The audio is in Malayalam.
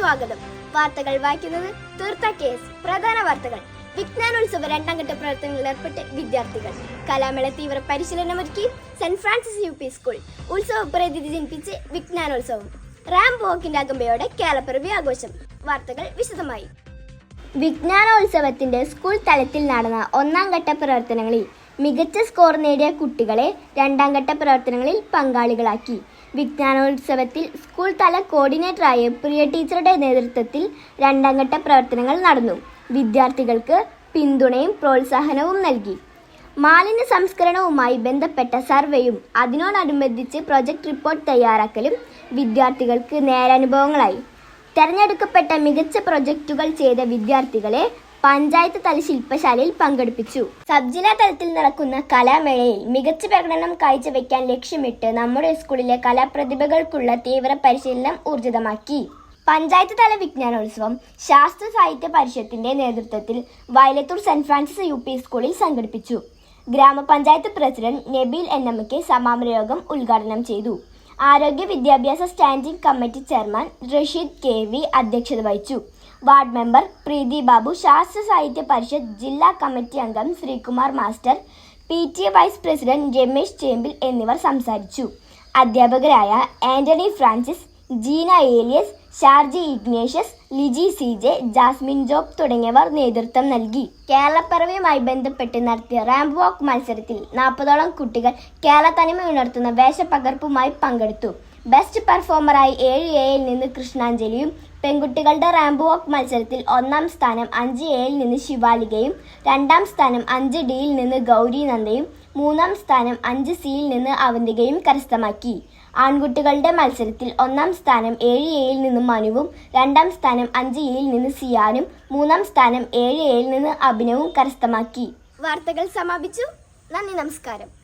സ്വാഗതം. വാർത്തകൾ വായിക്കുന്നത് തീർത്ത കേസ്. പ്രധാന വാർത്തകൾ. വിജ്ഞാനോത്സവ രണ്ടാം ഘട്ട പ്രവർത്തനങ്ങളിൽ ഏർപ്പെട്ട് വിദ്യാർത്ഥികൾ. കലാമേള തീവ്ര പരിശീലനമൊരുക്കി സെന്റ് ഫ്രാൻസിസ് UP സ്കൂൾ. ഉത്സവ പ്രതീതി ജനിപ്പിച്ച് വിജ്ഞാനോത്സവം. റാമ്പ് വാക്കിന്റെ അകമ്പയോടെ കേരളപ്പിറവി ആഘോഷം. വാർത്തകൾ വിശദമായി. വിജ്ഞാനോത്സവത്തിന്റെ സ്കൂൾ തലത്തിൽ നടന്ന ഒന്നാം ഘട്ട പ്രവർത്തനങ്ങളിൽ മികച്ച സ്കോർ നേടിയ കുട്ടികളെ രണ്ടാം ഘട്ട പ്രവർത്തനങ്ങളിൽ പങ്കാളികളാക്കി. വിജ്ഞാനോത്സവത്തിൽ സ്കൂൾ തല കോർഡിനേറ്ററായ പ്രിയ ടീച്ചറുടെ നേതൃത്വത്തിൽ രണ്ടാം ഘട്ട പ്രവർത്തനങ്ങൾ നടന്നു. വിദ്യാർത്ഥികൾക്ക് പിന്തുണയും പ്രോത്സാഹനവും നൽകി. മാലിന്യ സംസ്കരണവുമായി ബന്ധപ്പെട്ട സർവേയും അതിനോടനുബന്ധിച്ച് പ്രൊജക്ട് റിപ്പോർട്ട് തയ്യാറാക്കലും വിദ്യാർത്ഥികൾക്ക് നേരനുഭവങ്ങളായി. തെരഞ്ഞെടുക്കപ്പെട്ട മികച്ച പ്രൊജക്റ്റുകൾ ചെയ്ത വിദ്യാർത്ഥികളെ പഞ്ചായത്ത് തല ശില്പശാലയിൽ പങ്കെടുപ്പിച്ചു. സബ് ജില്ലാ തലത്തിൽ നടക്കുന്ന കലാമേളയിൽ മികച്ച പ്രകടനം കാഴ്ചവെക്കാൻ ലക്ഷ്യമിട്ട് നമ്മുടെ സ്കൂളിലെ കലാപ്രതിഭകൾക്കുള്ള തീവ്ര പരിശീലനം ഊർജിതമാക്കി. പഞ്ചായത്ത് തല വിജ്ഞാനോത്സവം ശാസ്ത്ര സാഹിത്യ പരിഷത്തിന്റെ നേതൃത്വത്തിൽ വയലത്തൂർ സെന്റ് ഫ്രാൻസിസ് UP സ്കൂളിൽ സംഘടിപ്പിച്ചു. ഗ്രാമപഞ്ചായത്ത് പ്രസിഡന്റ് നബീൽ NMK സമാപന യോഗം ഉദ്ഘാടനം ചെയ്തു. ആരോഗ്യ വിദ്യാഭ്യാസ standing committee chairman Rasheed KV അധ്യക്ഷത വഹിച്ചു. വാർഡ് മെമ്പർ പ്രീതി ബാബു, ശാസ്ത്ര സാഹിത്യ പരിഷത്ത് ജില്ലാ കമ്മിറ്റി അംഗം Sreekumar master, PTA vice president Ramesh Chembil എന്നിവർ സംസാരിച്ചു. അധ്യാപകരായ ആന്റണി ഫ്രാൻസിസ്, ജീന ഏലിയസ്, ഷാർജി ഇഗ്നേഷ്യസ്, ലിജി CJ, ജാസ്മിൻ ജോബ് തുടങ്ങിയവർ നേതൃത്വം നൽകി. കേരളപ്പിറവിയുമായി ബന്ധപ്പെട്ട് നടത്തിയ റാമ്പ് വാക്ക് മത്സരത്തിൽ 40ഓളം കുട്ടികൾ കേരള തനിമ ഉണർത്തുന്ന വേഷപ്പകർപ്പുമായി പങ്കെടുത്തു. ബെസ്റ്റ് പെർഫോമറായി 7Aയിൽ നിന്ന് കൃഷ്ണാഞ്ജലിയും, പെൺകുട്ടികളുടെ റാമ്പ് വാക്ക് മത്സരത്തിൽ ഒന്നാം സ്ഥാനം 5Aയിൽ നിന്ന് ശിവാലികയും, രണ്ടാം സ്ഥാനം 5Dയിൽ നിന്ന് ഗൗരി നന്ദയും, മൂന്നാം സ്ഥാനം 5Cയിൽ നിന്ന് അവന്തികയും കരസ്ഥമാക്കി. ആൺകുട്ടികളുടെ മത്സരത്തിൽ ഒന്നാം സ്ഥാനം 7Aയിൽ നിന്ന് മനുവും, രണ്ടാം സ്ഥാനം 5Eയിൽ നിന്ന് സിയാനും, മൂന്നാം സ്ഥാനം 7Aയിൽ നിന്ന് അഭിനവും കരസ്ഥമാക്കി. വാർത്തകൾ സമാപിച്ചു. നന്ദി, നമസ്കാരം.